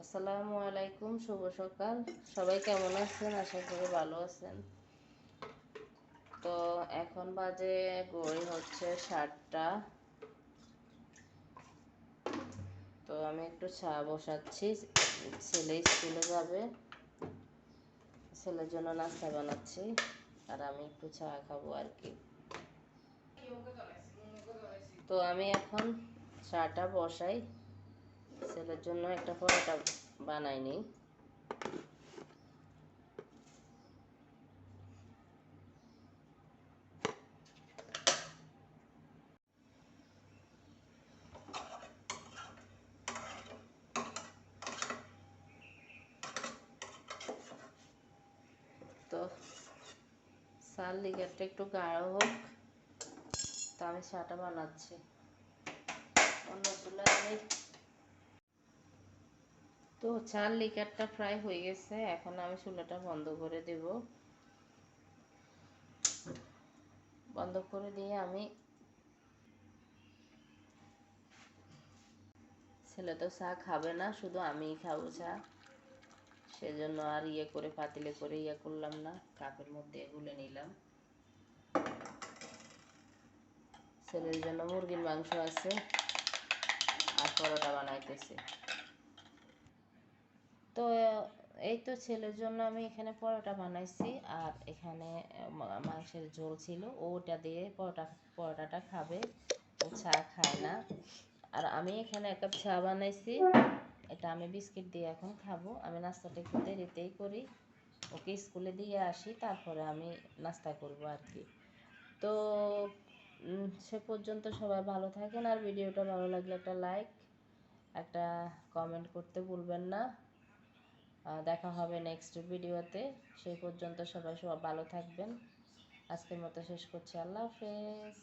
আসসালামু আলাইকুম, শুভ সকাল। সবাই কেমন আছেন? আশা করি ভালো আছেন। তো এখন বাজে ঘড়ি হচ্ছে 7টা। তো আমি একটু চা বসাচ্ছি, ছেলে স্কুলে যাবে, ছেলের জন্য নাস্তা বানাচ্ছি আর আমি একটু চা খাবো আর কি। তো আমি এখন চাটা বসাই, ছেলের জন্য একটা পরোটা বানাই নিই। তো চাল লিকারটা একটু গাঢ় হোক, তো আমি চাটা বানাচ্ছি অন্য চুলায় আমি। তো চাল লিকারটা ফ্রাই হয়ে গেছে, এখন আমি চুলাটা বন্ধ করে দেব। বন্ধ করে দিয়ে আমি, ছেলে তো চা খাবে না, শুধু আমিই খাবো চা, সেজন্য আর করে পাতিলে করে করলাম না, কাপের মধ্যে গুলে নিলাম। ছেলের জন্য মুরগির মাংস আছে আর পরোটা বানাইতেছি। তো এই তো ছেলের জন্য আমি এখানে পরোটা বানাইছি, আর এখানে মাংসের ঝোল ছিল, ওটা দিয়ে পরোটাটা খাবে, ও চা খায় না। আর আমি এখানে 1 কাপ চা বানাইছি, এটা আমি বিস্কিট দিয়ে এখন খাবো। আমি নাস্তাটা একটু দেরিতেই করি, ওকে স্কুলে দিয়ে আসি, তারপরে আমি নাস্তা করব আর কি। তো সে পর্যন্ত সবাই ভালো থাকেন, আর ভিডিওটা ভালো লাগলে একটা লাইক, একটা কমেন্ট করতে ভুলবেন না। দেখা হবে নেক্সট ভিডিওতে। সেই পর্যন্ত সবাই ভালো থাকবেন। আজকের মতো শেষ করছি। আল্লাহ হাফেজ।